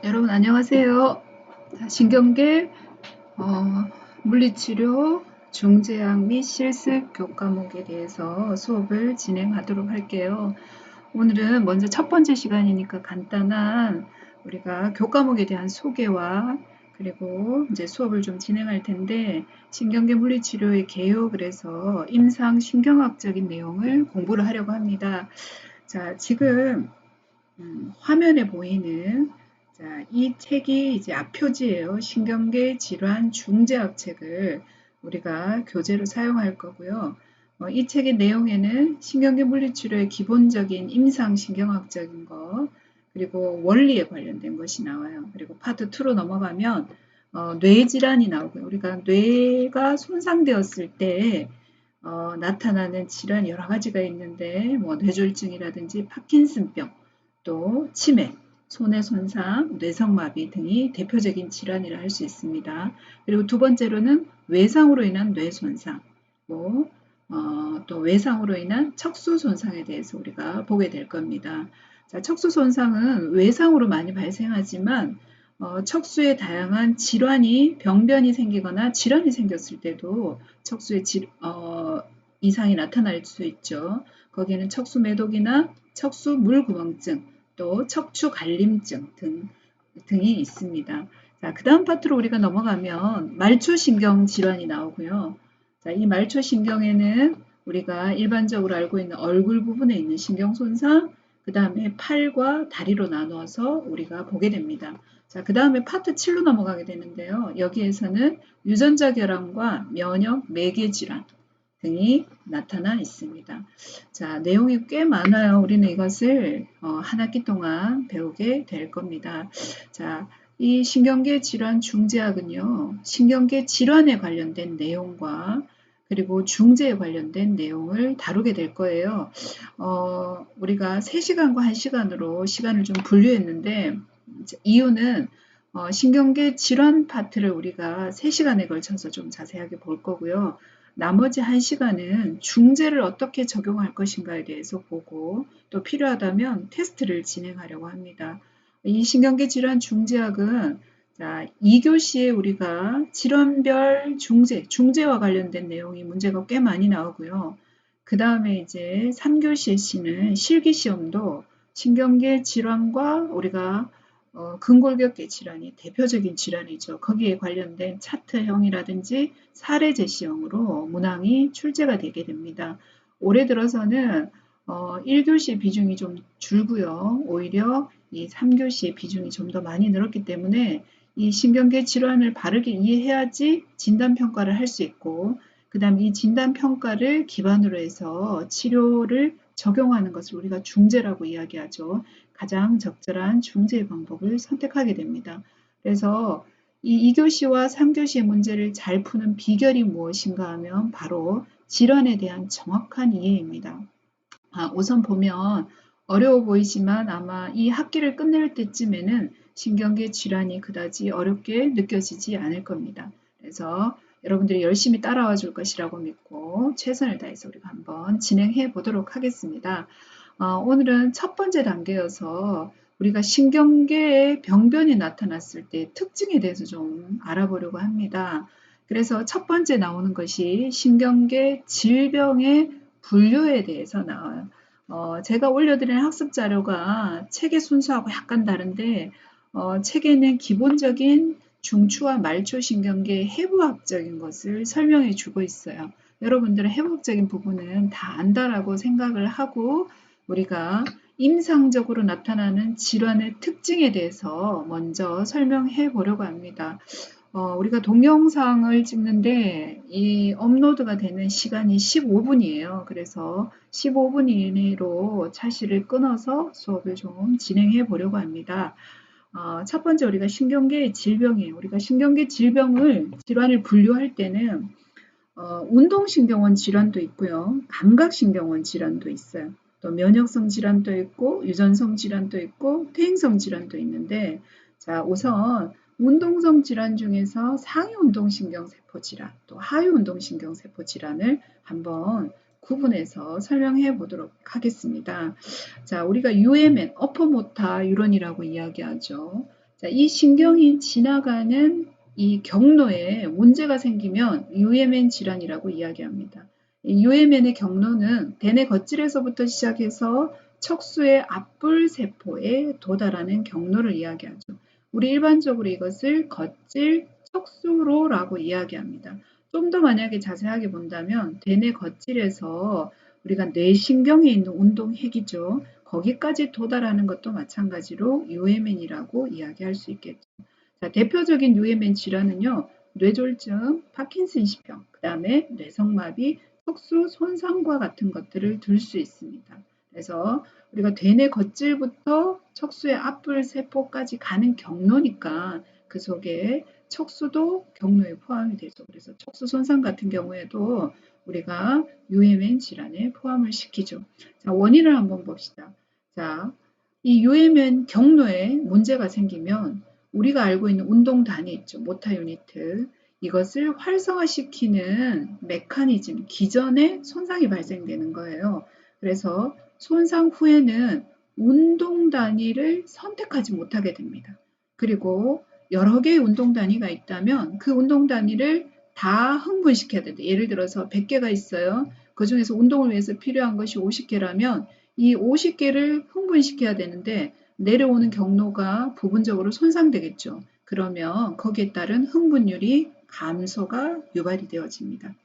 여러분 안녕하세요. 자, 신경계 물리치료 중재학 및 실습 교과목에 대해서 수업을 진행하도록 할게요. 오늘은 먼저 첫 번째 시간이니까 간단한 우리가 교과목에 대한 소개와 그리고 이제 수업을 좀 진행할 텐데 신경계 물리치료의 개요 그래서 임상 신경학적인 내용을 공부를 하려고 합니다. 자, 지금 화면에 보이는 자, 이 책이 이제 앞표지예요. 신경계 질환 중재학 책을 우리가 교재로 사용할 거고요. 이 책의 내용에는 신경계 물리치료의 기본적인 임상 신경학적인 것, 그리고 원리에 관련된 것이 나와요. 그리고 파트 2로 넘어가면 뇌질환이 나오고요. 우리가 뇌가 손상되었을 때 나타나는 질환 여러 가지가 있는데 뭐 뇌졸중이라든지 파킨슨병, 또 치매, 손의 손상, 뇌성마비 등이 대표적인 질환이라 할 수 있습니다. 그리고 두 번째로는 외상으로 인한 뇌손상, 또 외상으로 인한 척수 손상에 대해서 우리가 보게 될 겁니다. 자, 척수 손상은 외상으로 많이 발생하지만 척수에 다양한 질환이 병변이 생기거나 질환이 생겼을 때도 척수에 이상이 나타날 수 있죠. 거기에는 척수 매독이나 척수 물구멍증, 또 척추 갈림증 등이 있습니다. 자, 그 다음 파트로 우리가 넘어가면 말초신경 질환이 나오고요. 자, 이 말초신경에는 우리가 일반적으로 알고 있는 얼굴 부분에 있는 신경 손상, 그 다음에 팔과 다리로 나누어서 우리가 보게 됩니다. 자, 그 다음에 파트 7로 넘어가게 되는데요. 여기에서는 유전자 결함과 면역 매개 질환 등이 나타나 있습니다. 자, 내용이 꽤 많아요. 우리는 이것을 한 학기 동안 배우게 될 겁니다. 자, 이 신경계 질환 중재학은요, 신경계 질환에 관련된 내용과 그리고 중재에 관련된 내용을 다루게 될 거예요. 우리가 3시간과 1시간으로 시간을 좀 분류했는데, 이유는 신경계 질환 파트를 우리가 3시간에 걸쳐서 좀 자세하게 볼 거고요. 나머지 1시간은 중재를 어떻게 적용할 것인가에 대해서 보고 또 필요하다면 테스트를 진행하려고 합니다. 이 신경계 질환 중재학은 자, 2교시에 우리가 질환별 중재와 관련된 내용이 문제가 꽤 많이 나오고요. 그 다음에 이제 3교시에는 실기시험도 신경계 질환과 우리가 근골격계 질환이 대표적인 질환이죠. 거기에 관련된 차트형이라든지 사례 제시형으로 문항이 출제가 되게 됩니다. 올해 들어서는 1교시 비중이 좀 줄고요. 오히려 이 3교시의 비중이 좀 더 많이 늘었기 때문에 이 신경계 질환을 바르게 이해해야지 진단평가를 할 수 있고 그 다음 이 진단평가를 기반으로 해서 치료를 적용하는 것을 우리가 중재라고 이야기하죠. 가장 적절한 중재 방법을 선택하게 됩니다. 그래서 이 2교시와 3교시의 문제를 잘 푸는 비결이 무엇인가 하면 바로 질환에 대한 정확한 이해입니다. 우선 보면 어려워 보이지만 아마 이 학기를 끝낼 때쯤에는 신경계 질환이 그다지 어렵게 느껴지지 않을 겁니다. 그래서 여러분들이 열심히 따라와 줄 것이라고 믿고 최선을 다해서 우리가 한번 진행해 보도록 하겠습니다. 오늘은 첫 번째 단계여서 우리가 신경계의 병변이 나타났을 때 특징에 대해서 좀 알아보려고 합니다. 그래서 첫 번째 나오는 것이 신경계 질병의 분류에 대해서 나와요. 제가 올려드린 학습 자료가 책의 순서하고 약간 다른데 책에는 기본적인 중추와 말초신경계의 해부학적인 것을 설명해 주고 있어요. 여러분들은 해부학적인 부분은 다 안다라고 생각을 하고 우리가 임상적으로 나타나는 질환의 특징에 대해서 먼저 설명해 보려고 합니다. 우리가 동영상을 찍는데 이 업로드가 되는 시간이 15분이에요. 그래서 15분 이내로 차시를 끊어서 수업을 좀 진행해 보려고 합니다. 첫 번째 우리가 신경계 질병이에요. 우리가 신경계 질환을 분류할 때는 운동신경원 질환도 있고요. 감각신경원 질환도 있어요. 또 면역성 질환도 있고 유전성 질환도 있고 퇴행성 질환도 있는데 자 우선 운동성 질환 중에서 상위 운동신경 세포 질환 또 하위 운동신경 세포 질환을 한번 구분해서 설명해 보도록 하겠습니다. 자 우리가 UMN 어퍼모터 뉴런이라고 이야기하죠. 자, 이 신경이 지나가는 이 경로에 문제가 생기면 UMN 질환이라고 이야기합니다. UMN의 경로는 대뇌 겉질에서부터 시작해서 척수의 앞불 세포에 도달하는 경로를 이야기하죠. 우리 일반적으로 이것을 겉질 척수로라고 이야기합니다. 좀 더 만약에 자세하게 본다면 대뇌 겉질에서 우리가 뇌신경에 있는 운동핵이죠. 거기까지 도달하는 것도 마찬가지로 UMN이라고 이야기할 수 있겠죠. 자, 대표적인 UMN 질환은요. 뇌졸중, 파킨슨시병, 그 다음에 뇌성마비, 척수 손상과 같은 것들을 들 수 있습니다. 그래서 우리가 대뇌 겉질부터 척수의 앞불 세포까지 가는 경로니까 그 속에 척수도 경로에 포함이 되죠. 그래서 척수 손상 같은 경우에도 우리가 UMN 질환에 포함을 시키죠. 자, 원인을 한번 봅시다. 자, 이 UMN 경로에 문제가 생기면 우리가 알고 있는 운동 단위 있죠. 모터 유니트. 이것을 활성화시키는 메커니즘, 기전에 손상이 발생되는 거예요. 그래서 손상 후에는 운동 단위를 선택하지 못하게 됩니다. 그리고 여러 개의 운동 단위가 있다면 그 운동 단위를 다 흥분시켜야 된다. 예를 들어서 100개가 있어요. 그 중에서 운동을 위해서 필요한 것이 50개라면 이 50개를 흥분시켜야 되는데 내려오는 경로가 부분적으로 손상되겠죠. 그러면 거기에 따른 흥분율이 감소가 유발이 되어집니다.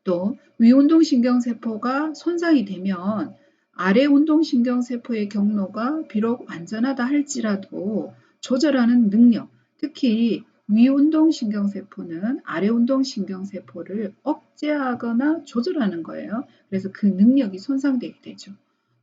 또 위운동신경세포가 손상이 되면 아래 운동신경세포의 경로가 비록 완전하다 할지라도 조절하는 능력, 특히 위운동신경세포는 아래 운동신경세포를 억제하거나 조절하는 거예요. 그래서 그 능력이 손상되게 되죠.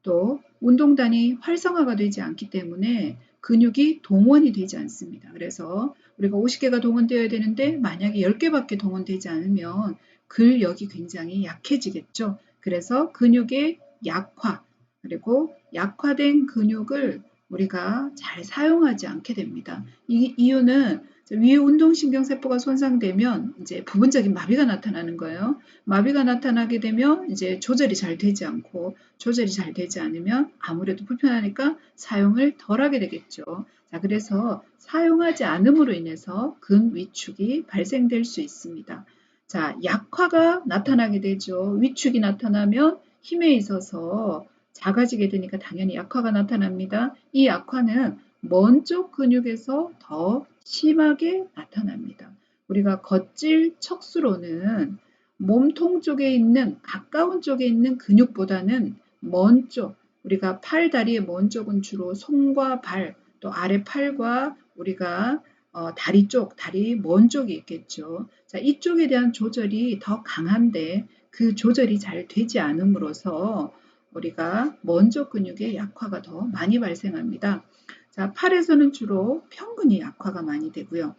또 운동단이 활성화가 되지 않기 때문에 근육이 동원이 되지 않습니다. 그래서 우리가 50개가 동원되어야 되는데 만약에 10개밖에 동원되지 않으면 근력이 굉장히 약해지겠죠. 그래서 근육의 약화, 그리고 약화된 근육을 우리가 잘 사용하지 않게 됩니다. 이 이유는 위 운동신경세포가 손상되면 이제 부분적인 마비가 나타나는 거예요. 마비가 나타나게 되면 이제 조절이 잘 되지 않고 조절이 잘 되지 않으면 아무래도 불편하니까 사용을 덜 하게 되겠죠. 자, 그래서 사용하지 않음으로 인해서 근위축이 발생될 수 있습니다. 자, 약화가 나타나게 되죠. 위축이 나타나면 힘에 있어서 작아지게 되니까 당연히 약화가 나타납니다. 이 약화는 먼 쪽 근육에서 더 심하게 나타납니다. 우리가 겉질 척수로는 몸통 쪽에 있는 가까운 쪽에 있는 근육보다는 먼 쪽, 우리가 팔, 다리의 먼 쪽은 주로 손과 발, 또 아래 팔과 우리가 다리 쪽, 다리 먼 쪽이 있겠죠. 자, 이쪽에 대한 조절이 더 강한데 그 조절이 잘 되지 않음으로써 우리가 먼 쪽 근육의 약화가 더 많이 발생합니다. 자, 팔에서는 주로 평근이 약화가 많이 되고요.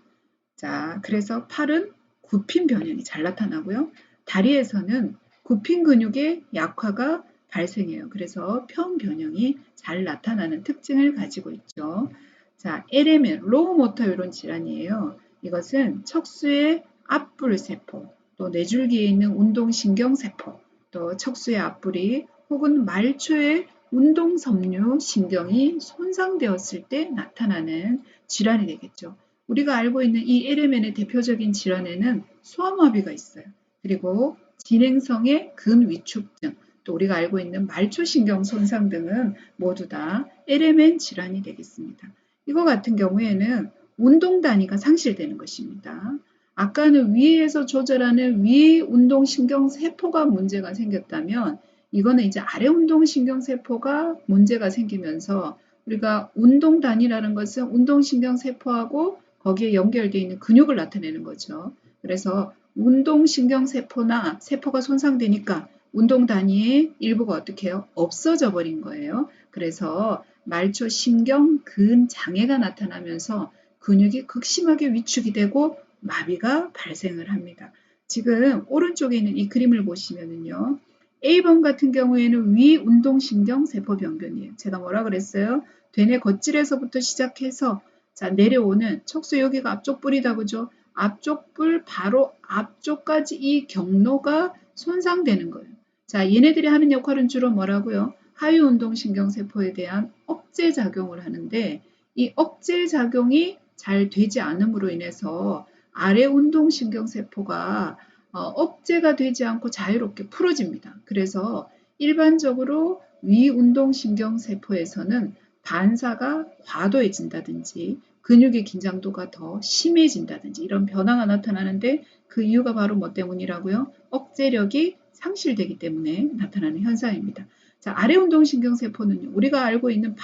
자, 그래서 팔은 굽힌 변형이 잘 나타나고요. 다리에서는 굽힌 근육의 약화가 발생해요. 그래서 편 변형이 잘 나타나는 특징을 가지고 있죠. 자, LMN, 로우 모터 이론 질환이에요. 이것은 척수의 앞불 세포, 또 뇌줄기에 있는 운동신경 세포, 또 척수의 앞불이 혹은 말초의 운동섬유 신경이 손상되었을 때 나타나는 질환이 되겠죠. 우리가 알고 있는 이 LMN의 대표적인 질환에는 소아마비가 있어요. 그리고 진행성의 근위축증, 또 우리가 알고 있는 말초신경 손상 등은 모두 다 LMN 질환이 되겠습니다. 이거 같은 경우에는 운동 단위가 상실되는 것입니다. 아까는 위에서 조절하는 위 운동신경 세포가 문제가 생겼다면 이거는 이제 아래 운동신경 세포가 문제가 생기면서 우리가 운동 단위라는 것은 운동신경 세포하고 거기에 연결되어 있는 근육을 나타내는 거죠. 그래서 운동신경 세포나 세포가 손상되니까 운동 단위의 일부가 어떻게 해요? 없어져 버린 거예요. 그래서 말초 신경 근 장애가 나타나면서 근육이 극심하게 위축이 되고 마비가 발생을 합니다. 지금 오른쪽에 있는 이 그림을 보시면은요. A번 같은 경우에는 위 운동신경 세포 병변이에요. 제가 뭐라 그랬어요? 되뇌 겉질에서부터 시작해서 자, 내려오는 척수 여기가 앞쪽 뿔이다 그죠? 앞쪽 뿔 바로 앞쪽까지 이 경로가 손상되는 거예요. 자, 얘네들이 하는 역할은 주로 뭐라고요? 하위 운동신경 세포에 대한 억제 작용을 하는데 이 억제 작용이 잘 되지 않음으로 인해서 아래 운동신경세포가 억제가 되지 않고 자유롭게 풀어집니다. 그래서 일반적으로 위 운동신경세포에서는 반사가 과도해진다든지 근육의 긴장도가 더 심해진다든지 이런 변화가 나타나는데 그 이유가 바로 뭐 때문이라고요? 억제력이 상실되기 때문에 나타나는 현상입니다. 자, 아래 운동신경세포는 우리가 알고 있는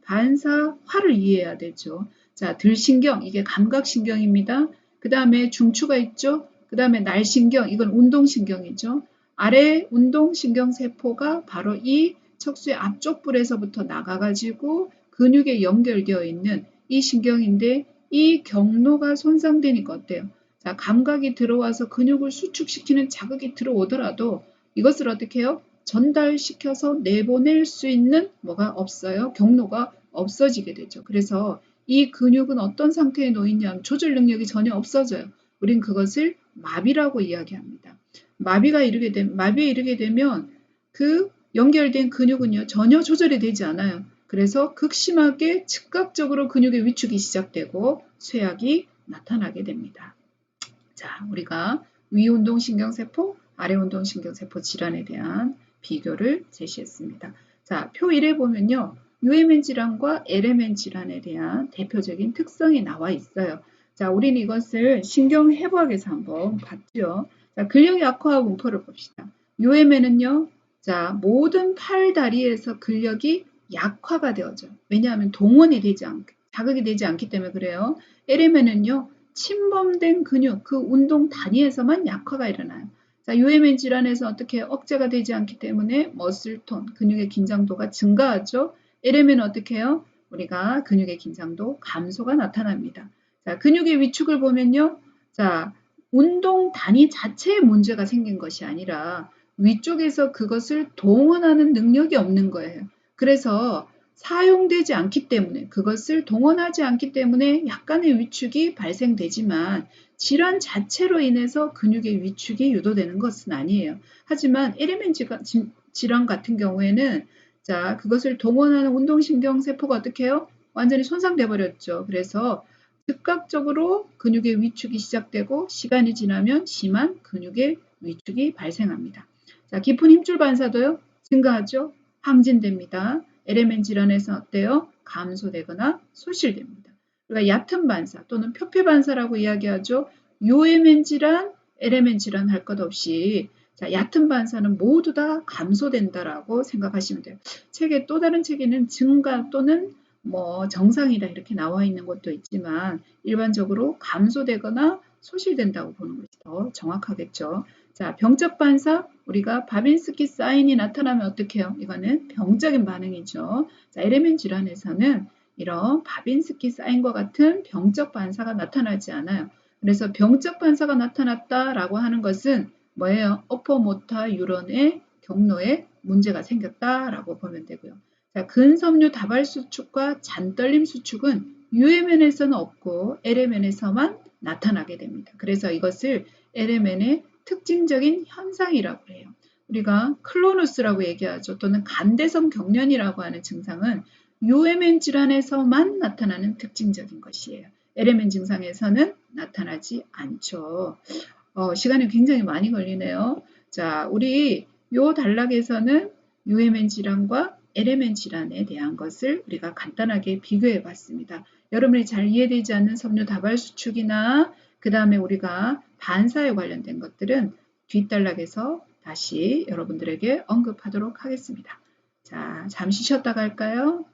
반사화를 이해해야 되죠. 자, 들신경, 이게 감각신경입니다. 그 다음에 중추가 있죠. 그 다음에 날신경, 이건 운동신경이죠. 아래 운동신경세포가 바로 이 척수의 앞쪽 불에서부터 나가가지고 근육에 연결되어 있는 이 신경인데 이 경로가 손상되니까 어때요? 자, 감각이 들어와서 근육을 수축시키는 자극이 들어오더라도 이것을 어떻게 해요? 전달시켜서 내보낼 수 있는 뭐가 없어요. 경로가 없어지게 되죠. 그래서 이 근육은 어떤 상태에 놓이냐면 조절 능력이 전혀 없어져요. 우린 그것을 마비라고 이야기합니다. 마비에 이르게 되면 그 연결된 근육은요 전혀 조절이 되지 않아요. 그래서 극심하게 즉각적으로 근육의 위축이 시작되고 쇠약이 나타나게 됩니다. 자, 우리가 위운동신경세포, 아래운동신경세포 질환에 대한 비교를 제시했습니다. 자, 표 1에 보면요. UMN 질환과 LMN 질환에 대한 대표적인 특성이 나와 있어요. 자, 우리는 이것을 신경해부학에서 한번 봤죠. 자, 근력 약화와 분포를 봅시다. UMN은요. 자, 모든 팔, 다리에서 근력이 약화가 되어져요. 왜냐하면 동원이 되지 않기, 자극이 되지 않기 때문에 그래요. LMN은요. 침범된 근육, 그 운동 단위에서만 약화가 일어나요. 자, UMN 질환에서 어떻게 억제가 되지 않기 때문에 머슬톤, 근육의 긴장도가 증가하죠. LMN은 어떻게 해요? 우리가 근육의 긴장도 감소가 나타납니다. 자, 근육의 위축을 보면요. 자, 운동 단위 자체에 문제가 생긴 것이 아니라 위쪽에서 그것을 동원하는 능력이 없는 거예요. 그래서 사용되지 않기 때문에 그것을 동원하지 않기 때문에 약간의 위축이 발생되지만 질환 자체로 인해서 근육의 위축이 유도되는 것은 아니에요. 하지만 LMN 질환 같은 경우에는 자, 그것을 동원하는 운동신경세포가 어떻게 해요? 완전히 손상돼 버렸죠. 그래서 즉각적으로 근육의 위축이 시작되고 시간이 지나면 심한 근육의 위축이 발생합니다. 자, 깊은 힘줄 반사도요. 증가하죠. 항진됩니다. LMN 질환에서 어때요? 감소되거나 소실됩니다. 우리가 얕은 반사 또는 표피 반사라고 이야기하죠. UMN 질환, LMN 질환 할 것 없이 자, 얕은 반사는 모두 다 감소된다라고 생각하시면 돼요. 책에 또 다른 책에는 증가 또는 뭐 정상이다 이렇게 나와 있는 것도 있지만 일반적으로 감소되거나 소실된다고 보는 것이 더 정확하겠죠. 자, 병적 반사 우리가 바빈스키 사인이 나타나면 어떻게 해요? 이거는 병적인 반응이죠. 자, LMN 질환에서는 이런 바빈스키 사인과 같은 병적 반사가 나타나지 않아요. 그래서 병적 반사가 나타났다라고 하는 것은 뭐예요? 어퍼모터 유런의 경로에 문제가 생겼다라고 보면 되고요. 자, 근섬유 다발 수축과 잔떨림 수축은 UMN에서는 없고 LMN에서만 나타나게 됩니다. 그래서 이것을 LMN의 특징적인 현상이라고 해요. 우리가 클로누스라고 얘기하죠. 또는 간대성 경련이라고 하는 증상은 UMN 질환에서만 나타나는 특징적인 것이에요. LMN 증상에서는 나타나지 않죠. 시간이 굉장히 많이 걸리네요. 자, 우리 요 단락에서는 UMN 질환과 LMN 질환에 대한 것을 우리가 간단하게 비교해 봤습니다. 여러분이 잘 이해되지 않는 섬유 다발 수축이나 그 다음에 우리가 반사에 관련된 것들은 뒷단락에서 다시 여러분들에게 언급하도록 하겠습니다. 자, 잠시 쉬었다 갈까요?